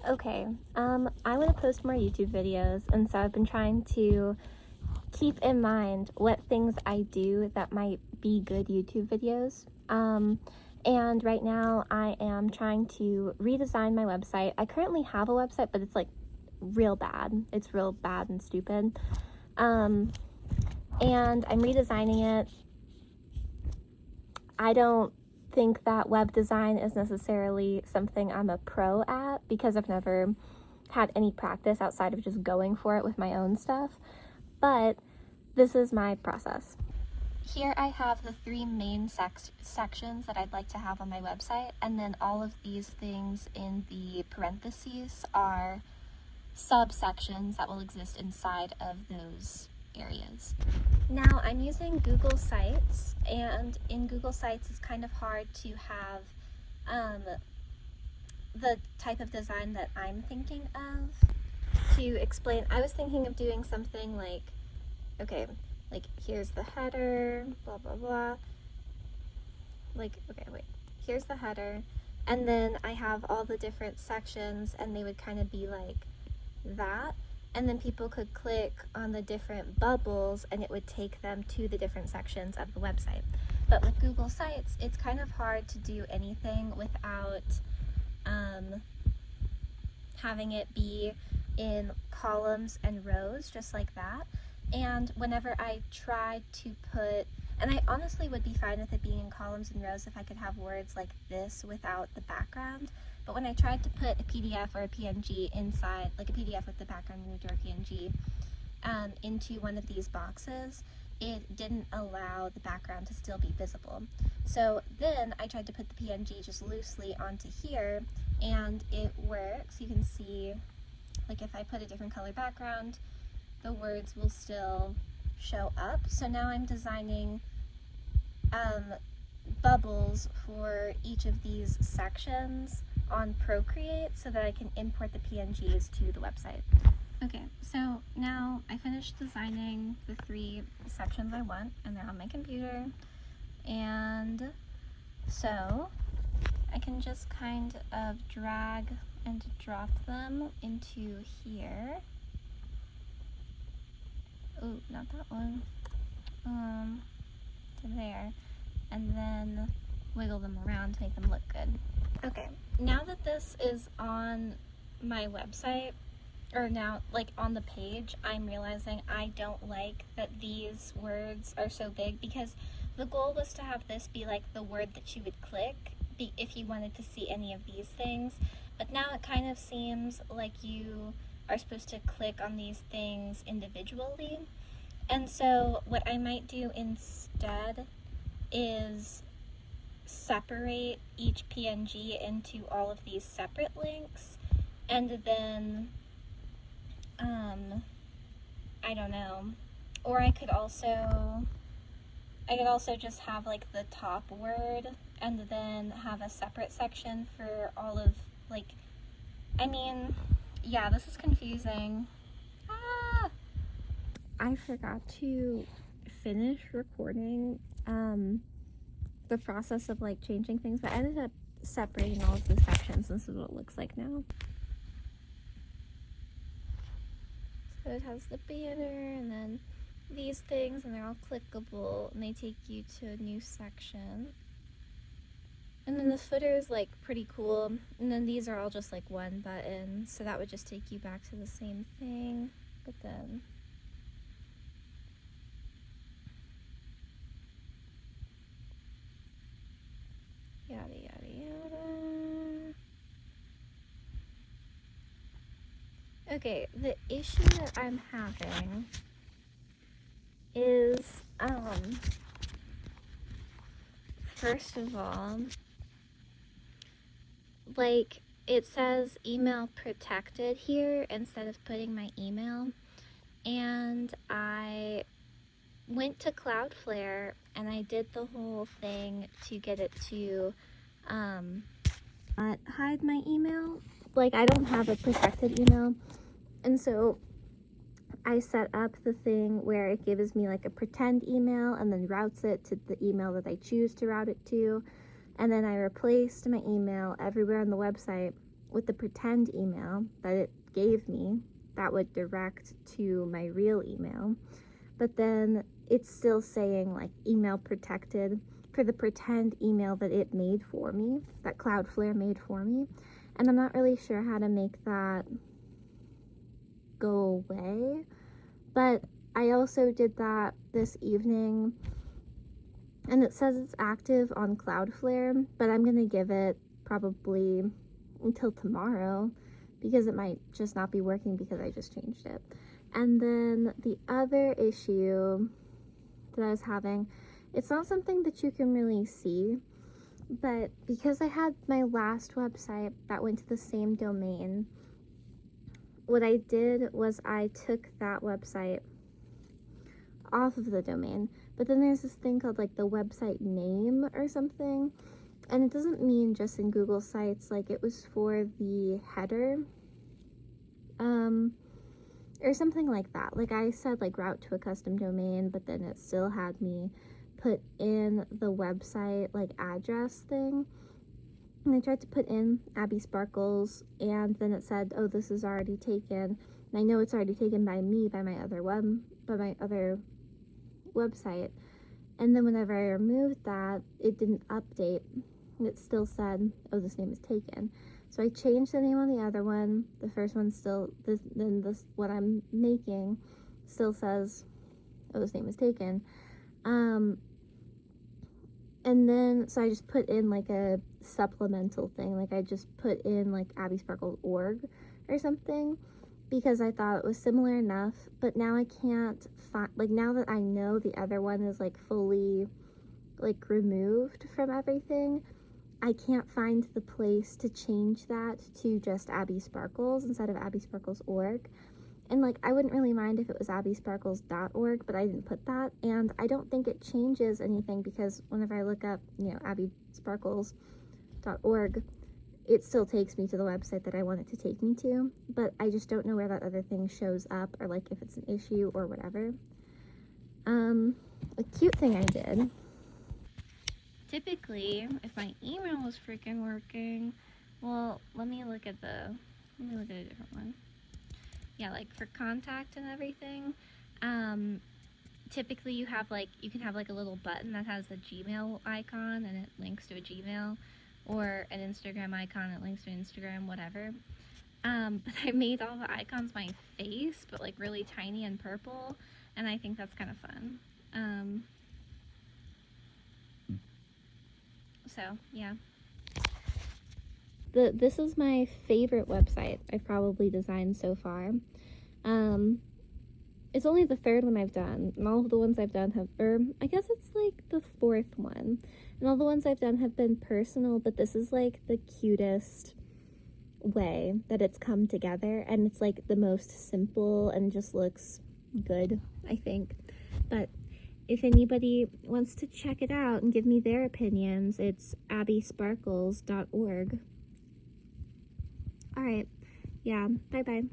Okay, I want to post more YouTube videos, and so I've been trying to keep in mind what things I do that might be good YouTube videos. And right now I am trying to redesign my website. I currently have a website, but it's like real bad. It's real bad and stupid. And I'm redesigning it. I don't think that web design is necessarily something I'm a pro at because I've never had any practice outside of just going for it with my own stuff. But this is my process. Here I have the three main sections that I'd like to have on my website, and then all of these things in the parentheses are subsections that will exist inside of those areas. Now I'm using Google Sites, and in Google Sites it's kind of hard to have the type of design that I'm thinking of to explain. I was thinking of doing something like, okay, like here's the header, blah blah blah, like, okay, wait, here's the header, and then I have all the different sections, and they would kind of be like that, and then people could click on the different bubbles and it would take them to the different sections of the website. But with Google Sites, it's kind of hard to do anything without having it be in columns and rows, just like that. And whenever I try to put, and I honestly would be fine with it being in columns and rows if I could have words like this without the background, but when I tried to put a PDF or a PNG inside, like a PDF with the background image or a PNG, into one of these boxes, it didn't allow the background to still be visible. So then I tried to put the PNG just loosely onto here, and it works. You can see, like if I put a different color background, the words will still show up. So now I'm designing bubbles for each of these sections on Procreate so that I can import the PNGs to the website. Okay, so now I finished designing the three sections I want, and they're on my computer, and so I can just kind of drag and drop them into here. Ooh, not that one. To there, and then wiggle them around to make them look good. Okay, now that this is on my website, or now like on the page, I'm realizing I don't like that these words are so big, because the goal was to have this be like the word that you would click if you wanted to see any of these things, but now it kind of seems like you are supposed to click on these things individually. And so what I might do instead is separate each PNG into all of these separate links, and then I don't know, or I could also just have like the top word and then have a separate section for all of, like, I mean, yeah, this is confusing. I forgot to finish recording the process of like changing things, but I ended up separating all of the sections. This is what it looks like now. So it has the banner and then these things, and they're all clickable, and they take you to a new section. And then the footer is like pretty cool, and then these are all just like one button, so that would just take you back to the same thing, but then yada yada yada. Okay, the issue that I'm having is, first of all, like, it says email protected here instead of putting my email, and I went to Cloudflare and I did the whole thing to get it to not hide my email. Like, I don't have a protected email, and so I set up the thing where it gives me like a pretend email and then routes it to the email that I choose to route it to, and then I replaced my email everywhere on the website with the pretend email that it gave me that would direct to my real email, but then it's still saying like email protected for the pretend email that it made for me, that Cloudflare made for me. And I'm not really sure how to make that go away, but I also did that this evening, and it says it's active on Cloudflare, but I'm gonna give it probably until tomorrow because it might just not be working because I just changed it. And then the other issue that I was having, it's not something that you can really see, but because I had my last website that went to the same domain, what I did was I took that website off of the domain, but then there's this thing called like the website name or something, and it doesn't mean just in Google Sites, like it was for the header, or something like that. Like I said like route to a custom domain, but then it still had me put in the website like address thing, and I tried to put in Abby Sparkles, and then it said, oh, this is already taken, and I know it's already taken by me, by my other website. And then whenever I removed that, it didn't update, and it still said, oh, this name is taken. So I changed the name on the other one. The first one still, this what I'm making still says, oh, this name is taken. And then, so I just put in like a supplemental thing. Like I just put in like abbysparkles.org or something, because I thought it was similar enough. But now I can't find, like now that I know the other one is like fully like removed from everything, I can't find the place to change that to just Abby Sparkles instead of abbysparkles.org. And like I wouldn't really mind if it was abbysparkles.org, but I didn't put that, and I don't think it changes anything because whenever I look up, you know, abbysparkles.org, it still takes me to the website that I want it to take me to, but I just don't know where that other thing shows up, or like if it's an issue or whatever. A cute thing I did. Typically, if my email was freaking working, well, let me look at a different one. Yeah, like for contact and everything, typically you can have like a little button that has the Gmail icon and it links to a Gmail, or an Instagram icon that links to Instagram, whatever. But I made all the icons my face, but like really tiny and purple, and I think that's kind of fun. So yeah. This is my favorite website I've probably designed so far. It's only the third one I've done, and all of the ones I've done have, or I guess it's like the fourth one, and all the ones I've done have been personal, but this is like the cutest way that it's come together, and it's like the most simple and just looks good, I think. But if anybody wants to check it out and give me their opinions, it's abbysparkles.org. All right. Yeah. Bye-bye.